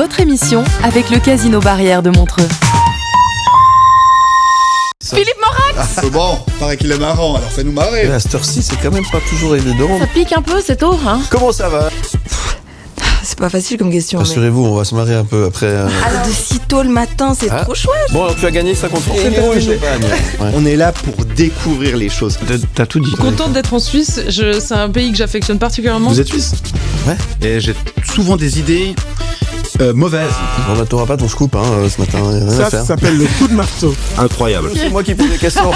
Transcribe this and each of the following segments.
votre émission avec le Casino Barrière de Montreux. Philippe Morax. Bon, paraît qu'il est marrant, alors fais-nous marrer. À cette heure-ci, c'est quand même pas toujours évident. Ça pique un peu, c'est tôt, hein? Comment ça va? C'est pas facile comme question. Rassurez-vous, on va se marrer un peu après. Alors de si tôt le matin, c'est trop chouette. Bon, alors tu as gagné 50 francs. C'est pour le champagne. Ouais. On est là pour découvrir les choses. T'as tout dit. Contente d'être en Suisse, c'est un pays que j'affectionne particulièrement. Vous êtes suisse? Ouais. Et j'ai souvent des idées mauvaises. On n'attendra pas ton scoop ce matin. Ça s'appelle le coup de marteau. Incroyable. C'est moi qui pose les questions.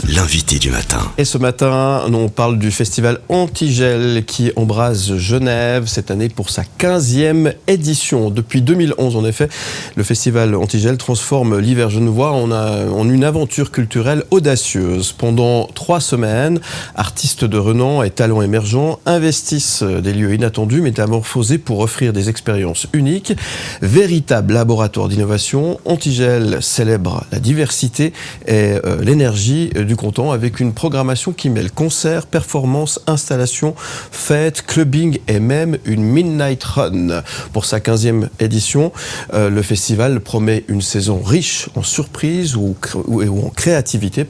L'invité du matin. Et ce matin, on parle du festival Antigel qui embrase Genève cette année pour sa 15e édition. Depuis 2011, en effet, le festival Antigel transforme l'hiver genevois en une aventure culturelle audacieuse. Pendant 3 semaines, artistes de renom et talents émergents investissent des lieux inattendus, métamorphosés pour offrir des expériences uniques. Véritable laboratoire d'innovation, Antigel célèbre la diversité et l'énergie du canton avec une programmation qui mêle concerts, performances, installations, fêtes, clubbing et même une midnight run. Pour sa 15e édition, le festival promet une saison riche en surprises ou en créativité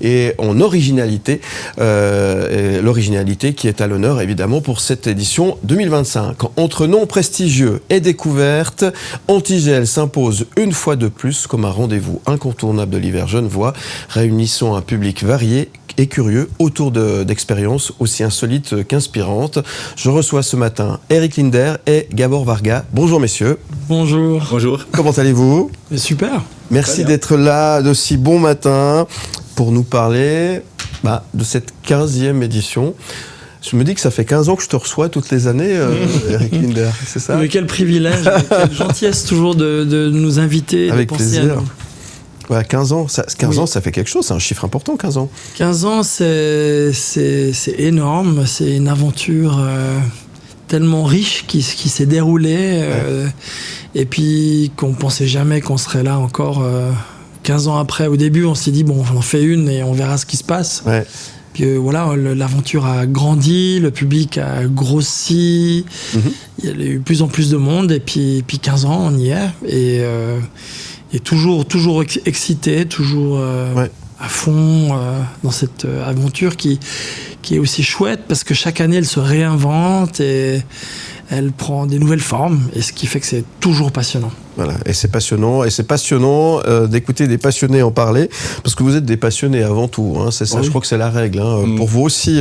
et en originalité. L'originalité qui est à l'honneur évidemment pour cette édition 2025. Entre noms prestigieux et découvertes, Antigel s'impose une fois de plus comme un rendez-vous incontournable de l'hiver genevois, réunissant un public varié et curieux autour d'expériences aussi insolites qu'inspirantes. Je reçois ce matin Eric Linder et Gabor Varga. Bonjour messieurs. Bonjour. Bonjour. Comment allez-vous? Super. Merci d'être là de si bon matin pour nous parler de cette 15e édition. Je me dis que ça fait 15 ans que je te reçois toutes les années, Eric Linder, c'est ça? Mais quel privilège, quelle gentillesse toujours de nous inviter. Avec de penser plaisir. à nous. Ouais, 15 ans, ça fait quelque chose, c'est un chiffre important, 15 ans. 15 ans, c'est énorme, c'est une aventure tellement riche qui s'est déroulée, et puis qu'on ne pensait jamais qu'on serait là encore 15 ans après. Au début, on s'est dit, bon, on en fait une et on verra ce qui se passe. Ouais. Puis voilà, l'aventure a grandi, le public a grossi, il y a eu de plus en plus de monde, et puis 15 ans, on y est, et toujours excité, toujours à fond dans cette aventure qui est aussi chouette, parce que chaque année, elle se réinvente, et elle prend des nouvelles formes, et ce qui fait que c'est toujours passionnant. Voilà, et c'est passionnant d'écouter des passionnés en parler, parce que vous êtes des passionnés avant tout, c'est ça, oui. Je crois que c'est la règle, pour vous aussi,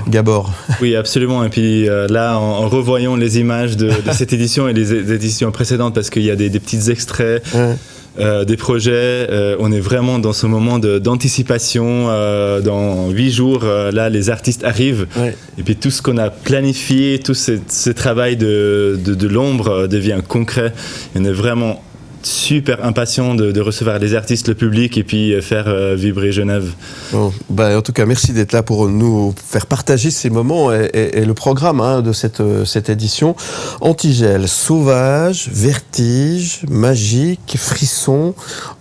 Gabor. Oui, absolument, et puis là, en revoyant les images de cette édition et les éditions précédentes, parce qu'il y a des petits extraits, des projets, on est vraiment dans ce moment d'anticipation. Dans 8 jours, là, les artistes arrivent, et puis tout ce qu'on a planifié, tout ce travail de l'ombre devient concret. On est vraiment super impatient de recevoir les artistes, le public, et puis faire vibrer Genève. Bon, en tout cas, merci d'être là pour nous faire partager ces moments et le programme de cette édition. Antigel, sauvage, vertige, magique, frisson,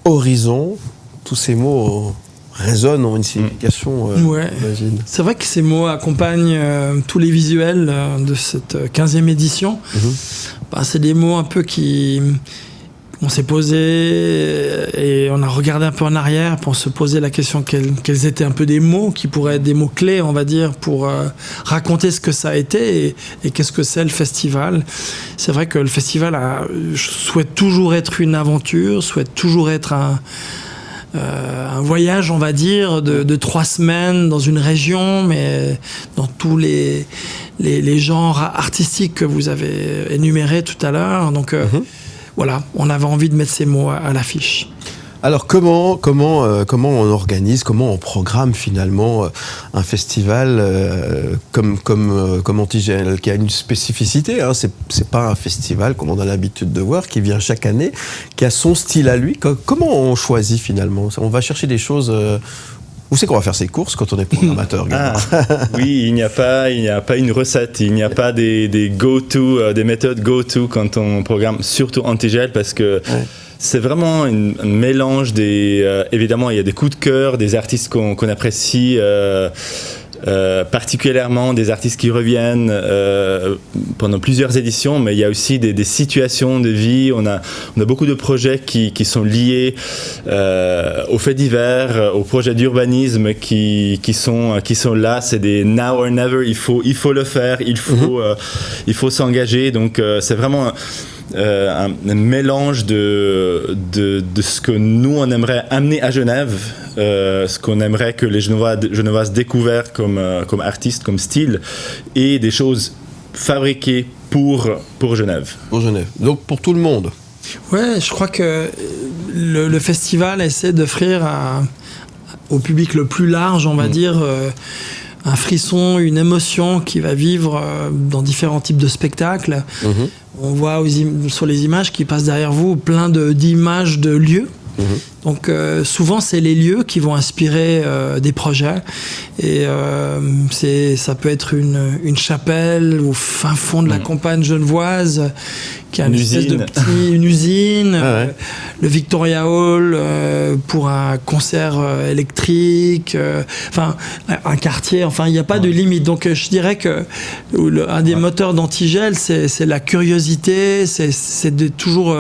horizon, tous ces mots résonnent en une signification, j'imagine. C'est vrai que ces mots accompagnent tous les visuels de cette 15e édition. C'est des mots un peu qui... On s'est posé et on a regardé un peu en arrière pour se poser la question quels étaient un peu des mots qui pourraient être des mots clés, on va dire, pour raconter ce que ça a été et qu'est-ce que c'est le festival. C'est vrai que le festival souhaite toujours être une aventure, souhaite toujours être un voyage, on va dire, de 3 semaines dans une région, mais dans tous les genres artistiques que vous avez énumérés tout à l'heure. Donc, voilà, on avait envie de mettre ces mots à l'affiche. Alors comment on organise, comment on programme finalement un festival comme Antigel, qui a une spécificité, c'est pas un festival comme on a l'habitude de voir, qui vient chaque année, qui a son style à lui. Comment on choisit finalement? On va chercher des choses... Où c'est qu'on va faire ses courses quand on est programmateur? Oui, il n'y a pas une recette, il n'y a pas des go-to, des méthodes go-to quand on programme, surtout Antigel, parce que c'est vraiment un mélange évidemment, il y a des coups de cœur, des artistes qu'on apprécie particulièrement des artistes qui reviennent pendant plusieurs éditions, mais il y a aussi des situations de vie. On a beaucoup de projets qui sont liés aux faits divers, aux projets d'urbanisme qui sont là. C'est des now or never. Il faut le faire. Il faut s'engager. Donc c'est vraiment un mélange de ce que nous on aimerait amener à Genève, ce qu'on aimerait que les Genevoises découvrent comme artistes, comme style, et des choses fabriquées pour Genève. Pour Genève. Donc pour tout le monde. Ouais, je crois que le festival essaie d'offrir au public le plus large, on va dire, un frisson, une émotion qui va vivre dans différents types de spectacles. On voit sur les images qui passent derrière vous plein d'images de lieux. Donc souvent c'est les lieux qui vont inspirer des projets, et ça peut être une chapelle au fin fond de la campagne genevoise qui a une usine, le Victoria Hall pour un concert électrique, un quartier, il n'y a pas de limite. Donc je dirais que un des moteurs d'Antigel, c'est la curiosité, c'est de toujours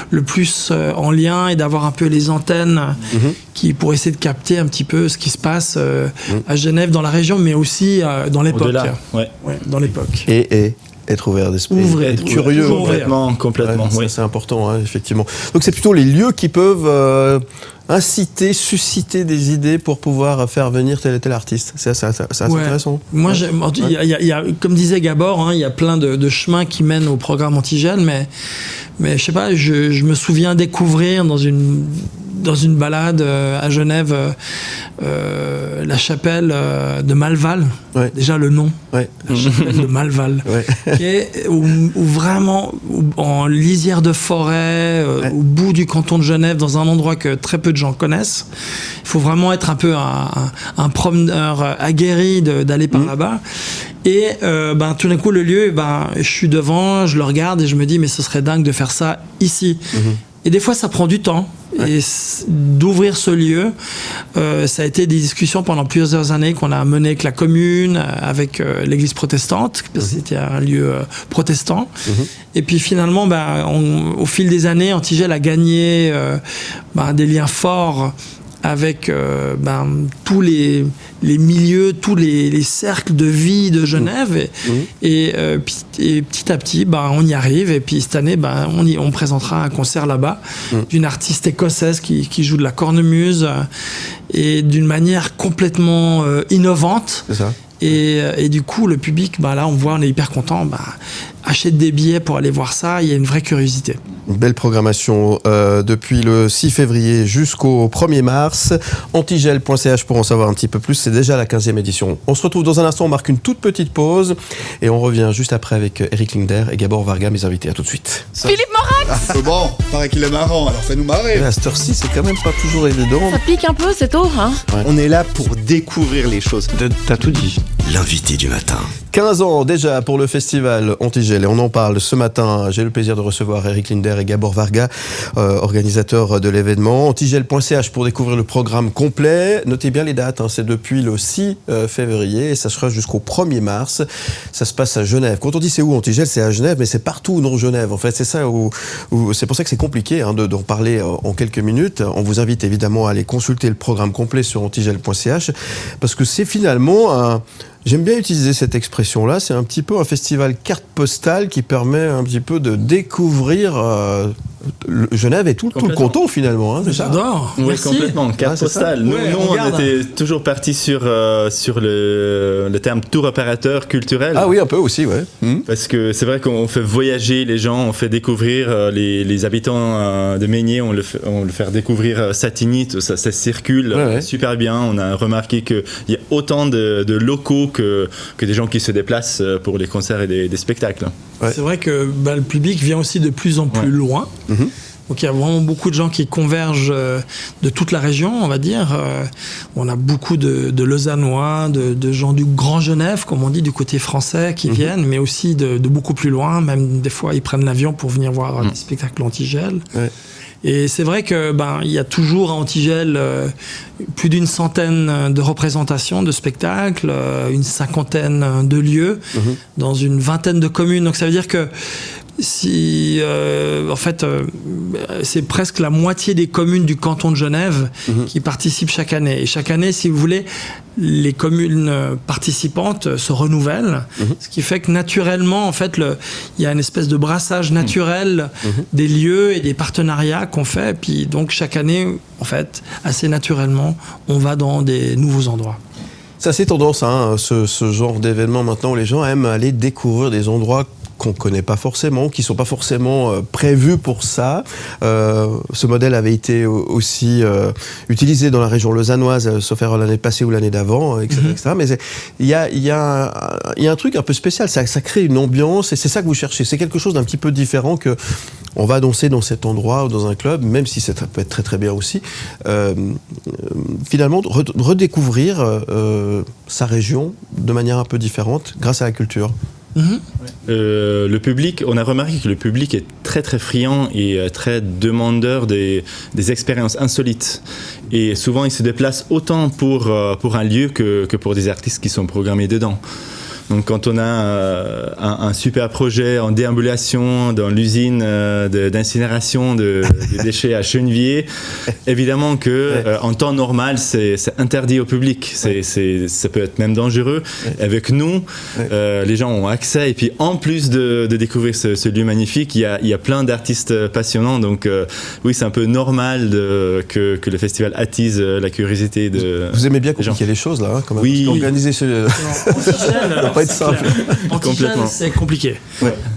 le plus en lien, et d'avoir un peu les antennes pour essayer de capter un petit peu ce qui se passe à Genève, dans la région, mais aussi dans l'époque. Au-delà, dans l'époque. Et être ouvert d'esprit, être curieux. Complètement. Oui. C'est important, effectivement. Donc c'est plutôt les lieux qui peuvent inciter, susciter des idées pour pouvoir faire venir tel et tel artiste. C'est assez intéressant. Moi, comme disait Gabor, il y a plein de chemins qui mènent au programme Antigel, mais je sais pas, je me souviens découvrir dans une balade à Genève la chapelle de Malval. Déjà le nom, la chapelle de Malval, qui est où vraiment en lisière de forêt, au bout du canton de Genève, dans un endroit que très peu de gens connaissent. Il faut vraiment être un peu un promeneur aguerri d'aller par là-bas. Et tout d'un coup, le lieu, je suis devant, je le regarde et je me dis, mais ce serait dingue de faire ça ici. Et des fois, ça prend du temps. Et d'ouvrir ce lieu, ça a été des discussions pendant plusieurs années qu'on a menées avec la commune, avec l'église protestante, parce que c'était un lieu protestant. Et puis finalement, au fil des années, Antigel a gagné des liens forts avec tous les milieux, tous les cercles de vie de Genève, et petit à petit on y arrive, et puis cette année on présentera un concert là-bas d'une artiste écossaise qui joue de la cornemuse, et d'une manière complètement innovante. C'est ça. Et du coup le public, là on est hyper content, achète des billets pour aller voir ça, il y a une vraie curiosité. Une belle programmation depuis le 6 février jusqu'au 1er mars. Antigel.ch pour en savoir un petit peu plus, c'est déjà la 15e édition. On se retrouve dans un instant, on marque une toute petite pause et on revient juste après avec Eric Linder et Gabor Varga, mes invités. À tout de suite. Philippe Morax. Bon, paraît qu'il est marrant, alors fais-nous marrer. À cette heure-ci, c'est quand même pas toujours évident. Ça pique un peu, c'est tôt, hein. On est là pour découvrir les choses. T'as tout dit. L'invité du matin. 15 ans déjà pour le festival Antigel, et on en parle ce matin. J'ai le plaisir de recevoir Eric Linder et Gabor Varga, organisateurs de l'événement. Antigel.ch pour découvrir le programme complet. Notez bien les dates, c'est depuis le 6 février et ça sera jusqu'au 1er mars. Ça se passe à Genève. Quand on dit c'est où Antigel, c'est à Genève, mais c'est partout non Genève. En fait, c'est ça où c'est pour ça que c'est compliqué d'en parler en quelques minutes. On vous invite évidemment à aller consulter le programme complet sur antigel.ch, parce que c'est finalement j'aime bien utiliser cette expression-là, c'est un petit peu un festival carte postale qui permet un petit peu de découvrir Genève et tout le canton finalement. J'adore. Oui, merci. Complètement, carte postale. Nous, on était toujours partis sur le terme tour opérateur culturel. Ah oui, un peu aussi, ouais. Parce que c'est vrai qu'on fait voyager les gens, on fait découvrir les habitants de Meignier, on le fait découvrir Satigny, ça circule super bien. On a remarqué qu'il y a autant de locaux que des gens qui se déplacent pour les concerts et des spectacles. Ouais. C'est vrai que le public vient aussi de plus en plus loin. Donc il y a vraiment beaucoup de gens qui convergent de toute la région, on va dire. On a beaucoup de Lausannois, de gens du Grand Genève, comme on dit, du côté français, qui viennent, mais aussi de beaucoup plus loin. Même des fois, ils prennent l'avion pour venir voir des spectacles Antigel. Et c'est vrai que il y a toujours à Antigel plus d'une centaine de représentations, de spectacles, une cinquantaine de lieux dans une vingtaine de communes. Donc ça veut dire que si, c'est presque la moitié des communes du canton de Genève qui participent chaque année. Et chaque année, si vous voulez, les communes participantes se renouvellent, ce qui fait que naturellement, en fait, il y a une espèce de brassage naturel des lieux et des partenariats qu'on fait. Et puis donc chaque année, en fait, assez naturellement, on va dans des nouveaux endroits. C'est assez tendance, ce genre d'événement maintenant où les gens aiment aller découvrir des endroits qu'on ne connaît pas forcément, qui ne sont pas forcément prévus pour ça. Ce modèle avait été aussi utilisé dans la région lausannoise, sauf erreur l'année passée ou l'année d'avant, etc. etc. Mais il y a un truc un peu spécial, ça crée une ambiance, et c'est ça que vous cherchez. C'est quelque chose d'un petit peu différent que on va danser dans cet endroit ou dans un club, même si ça peut être très très bien aussi. Finalement, redécouvrir sa région de manière un peu différente grâce à la culture. Le public, on a remarqué que le public est très très friand et très demandeur des expériences insolites. Et souvent, il se déplace autant pour un lieu que pour des artistes qui sont programmés dedans. Donc quand on a un super projet en déambulation dans l'usine d'incinération de déchets à Chenevier, évidemment que en temps normal c'est interdit au public, ça peut être même dangereux. Avec nous, les gens ont accès, et puis en plus de découvrir ce lieu magnifique, il y a plein d'artistes passionnants, donc oui, c'est un peu normal que le festival attise la curiosité de Vous aimez bien compliquer les choses là, quand même. Oui. Organiser ce... être simple. Antigel, c'est compliqué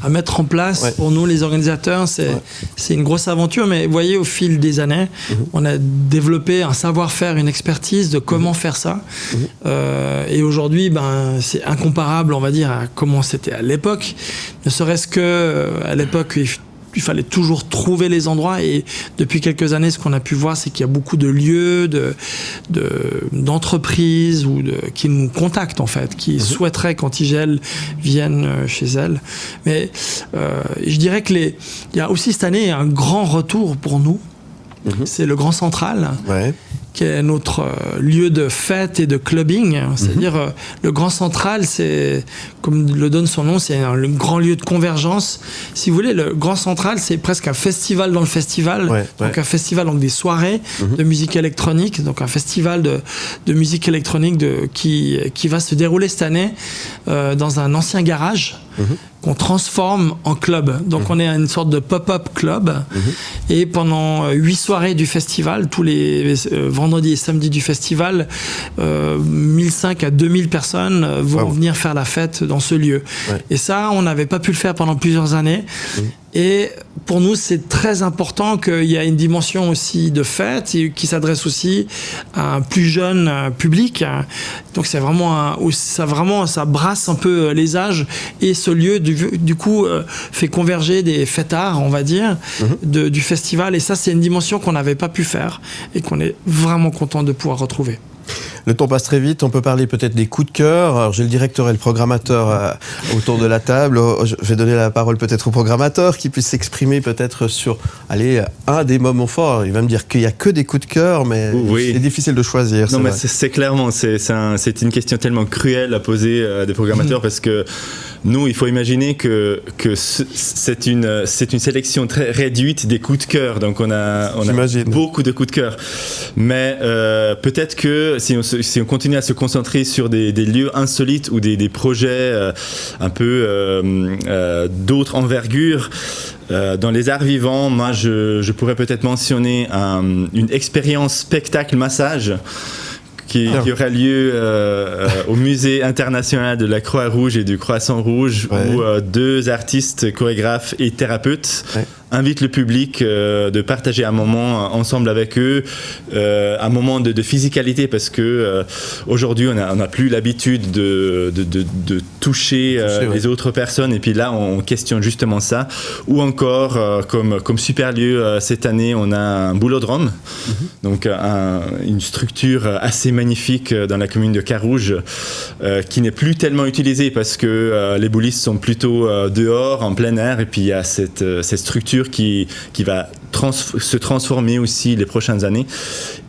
à mettre en place. Pour nous, les organisateurs, c'est une grosse aventure. Mais vous voyez, au fil des années, on a développé un savoir-faire, une expertise de comment faire ça. Et aujourd'hui, c'est incomparable, on va dire, à comment c'était à l'époque. Ne serait-ce que à l'époque, il fallait toujours trouver les endroits, et depuis quelques années, ce qu'on a pu voir, c'est qu'il y a beaucoup de lieux, d'entreprises qui nous contactent, en fait, qui souhaiteraient qu'Antigel vienne chez elles. Mais je dirais qu'il y a aussi cette année un grand retour pour nous. C'est le Grand Central. Qui est notre lieu de fête et de clubbing. C'est-à-dire, le Grand Central, c'est, comme le donne son nom, c'est un grand lieu de convergence. Si vous voulez, le Grand Central, c'est presque un festival dans le festival. Donc un festival, donc des soirées de musique électronique, donc un festival de musique électronique qui va se dérouler cette année dans un ancien garage. Qu'on transforme en club. Donc on est à une sorte de pop-up club, et pendant 8 soirées du festival, tous les vendredis et samedis du festival, 1500 à 2000 personnes vont venir faire la fête dans ce lieu. Et ça, on n'avait pas pu le faire pendant plusieurs années. Et pour nous, c'est très important qu'il y ait une dimension aussi de fête et qui s'adresse aussi à un plus jeune public. Donc c'est vraiment ça brasse un peu les âges, et ce lieu du coup fait converger des fêtards, on va dire, du festival. Et ça, c'est une dimension qu'on n'avait pas pu faire et qu'on est vraiment content de pouvoir retrouver. Le temps passe très vite, on peut parler peut-être des coups de cœur. Alors, j'ai le directeur et le programmateur autour de la table. Je vais donner la parole peut-être au programmateur qui puisse s'exprimer peut-être sur un des moments forts. Il va me dire qu'il n'y a que des coups de cœur, mais c'est difficile de choisir. Non, mais c'est clairement, c'est une question tellement cruelle à poser à des programmateurs, parce que nous, il faut imaginer que c'est une sélection très réduite des coups de cœur. Donc on a beaucoup de coups de cœur. Mais peut-être que si on continue à se concentrer sur des lieux insolites ou des projets un peu d'autres envergures, dans les arts vivants, moi je pourrais peut-être mentionner une expérience spectacle massage qui aura lieu au Musée international de la Croix-Rouge et du Croissant-Rouge, où 2 artistes, chorégraphes et thérapeutes invitent le public de partager un moment ensemble avec eux, un moment de physicalité, parce que aujourd'hui on n'a plus l'habitude de toucher les autres personnes, et puis là on questionne justement ça. Ou encore comme super lieu cette année, on a un boulodrome, donc une structure assez magnifique dans la commune de Carouge, qui n'est plus tellement utilisée parce que les boulistes sont plutôt dehors en plein air, et puis il y a cette structure culture qui va se transformer aussi les prochaines années.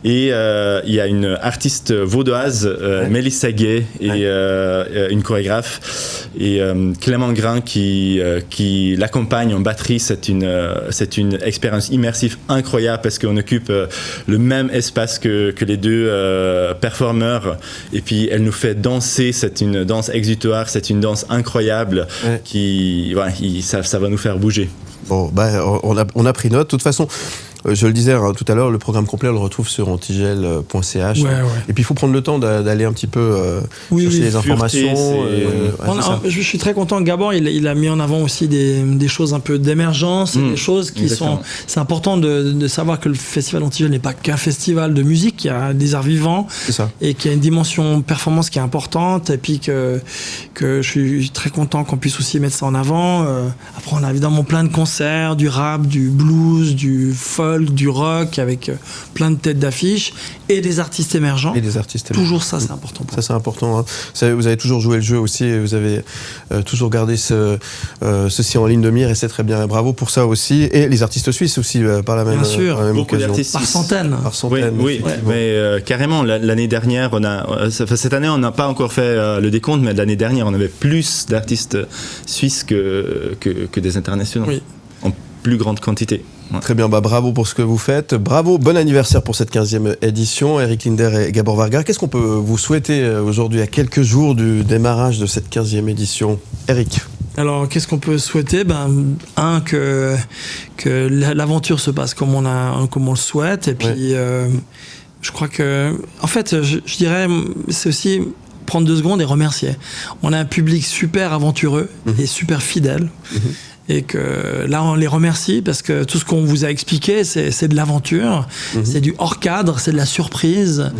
Et il y a une artiste vaudoise, Mélissa Gay, et une chorégraphe, et Clément Grain qui l'accompagne en batterie. C'est une expérience immersive incroyable parce qu'on occupe le même espace que les deux performeurs, et puis elle nous fait danser. C'est une danse exutoire, c'est une danse incroyable ça va nous faire bouger. Bon, on a pris note. De toute façon, je le disais tout à l'heure, le programme complet, on le retrouve sur antigel.ch. Ouais. Et puis, il faut prendre le temps d'aller un petit peu chercher les informations. Je suis très content. Gabor, il a mis en avant aussi des choses un peu d'émergence, des choses qui exactement. C'est important de savoir que le Festival Antigel n'est pas qu'un festival de musique, il y a des arts vivants. C'est ça. Et qu'il y a une dimension performance qui est importante, et puis que je suis très content qu'on puisse aussi mettre ça en avant. Après, on a évidemment plein de concerts, du rap, du blues, du folk, du rock, avec plein de têtes d'affiche, et des artistes émergents. Toujours ça, c'est important. Ça, c'est important. Hein. Vous avez toujours joué le jeu aussi, et vous avez toujours gardé ceci en ligne de mire, et c'est très bien. Et bravo pour ça aussi. Et les artistes suisses aussi, par la même occasion. Bien sûr, beaucoup d'artistes par centaines. Oui, mais carrément, l'année dernière, cette année, on n'a pas encore fait le décompte, mais l'année dernière, on avait plus d'artistes suisses que des internationaux, en plus grande quantité. Ouais. Très bien, bravo pour ce que vous faites. Bravo, bon anniversaire pour cette 15e édition. Eric Linder et Gabor Varga. Qu'est-ce qu'on peut vous souhaiter aujourd'hui, à quelques jours du démarrage de cette 15e édition? Eric? Alors, qu'est-ce qu'on peut souhaiter? Que l'aventure se passe comme on le souhaite. Et puis, je crois que... En fait, je dirais, c'est aussi prendre 2 secondes et remercier. On a un public super aventureux et super fidèle. Et que là, on les remercie parce que tout ce qu'on vous a expliqué, c'est de l'aventure, c'est du hors-cadre, c'est de la surprise.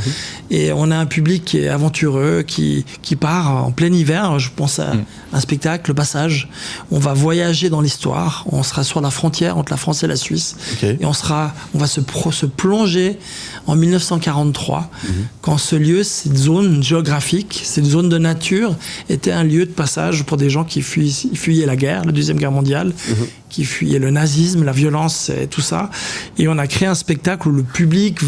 Et on a un public qui est aventureux, qui part en plein hiver. Je pense à un spectacle, Le Passage. On va voyager dans l'histoire. On sera sur la frontière entre la France et la Suisse. Okay. Et on va se plonger en 1943, quand ce lieu, cette zone géographique, cette zone de nature, était un lieu de passage pour des gens qui fuyaient la guerre, la Deuxième Guerre mondiale, qui fuyaient le nazisme, la violence et tout ça. Et on a créé un spectacle où le public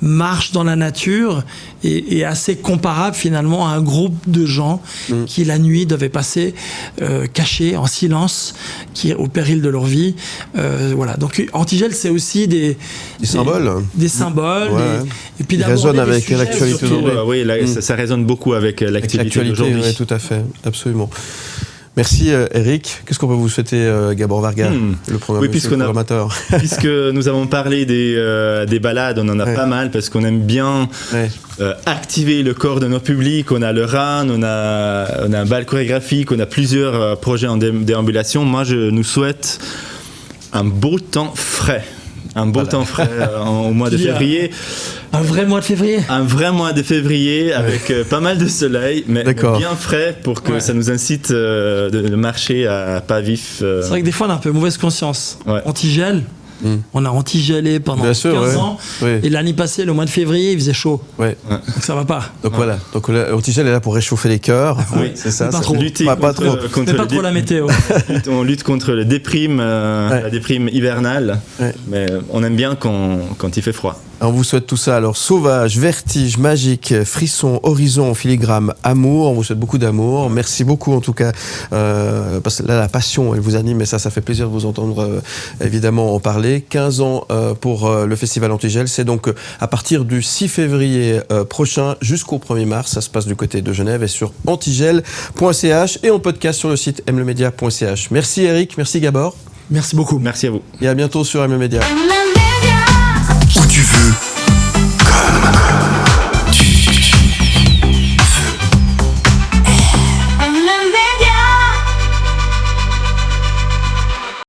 marche dans la nature et est assez comparable finalement à un groupe de gens qui la nuit devaient passer cachés, en silence, au péril de leur vie. Voilà. Donc Antigel, c'est aussi des symboles. Des symboles. Et puis il résonne avec l'actualité d'aujourd'hui. Ça résonne beaucoup avec l'actualité d'aujourd'hui. Oui, tout à fait, absolument. Merci Eric. Qu'est-ce qu'on peut vous souhaiter, Gabor Varga, le programmateur? Puisque nous avons parlé des balades, on en a pas mal parce qu'on aime bien activer le corps de nos publics. On a le RAN, on a un bal chorégraphique, on a plusieurs projets en déambulation. Moi, je nous souhaite un beau temps frais. Temps frais au mois de février. Un vrai mois de février? Un vrai mois de février avec pas mal de soleil, mais bien frais pour que ça nous incite de marcher à pas vif. C'est vrai que des fois on a un peu mauvaise conscience. Antigel, on a antigelé pendant 15 ans, et l'année passée, le mois de février, il faisait chaud. Donc ça va pas. Donc voilà, donc Antigel est là pour réchauffer les cœurs. C'est ça. Pas trop. Lutter pas trop la météo. On lutte contre la déprime hivernale, mais on aime bien quand il fait froid. On vous souhaite tout ça. Alors, sauvage, vertige, magique, frisson, horizon, filigrane, amour. On vous souhaite beaucoup d'amour. Merci beaucoup, en tout cas, parce que là, la passion, elle vous anime, et ça fait plaisir de vous entendre, évidemment, en parler. 15 ans pour le Festival Antigel. C'est donc à partir du 6 février prochain jusqu'au 1er mars. Ça se passe du côté de Genève et sur antigel.ch et en podcast sur le site mlemedia.ch. Merci Eric, merci Gabor. Merci beaucoup. Merci à vous. Et à bientôt sur M Media.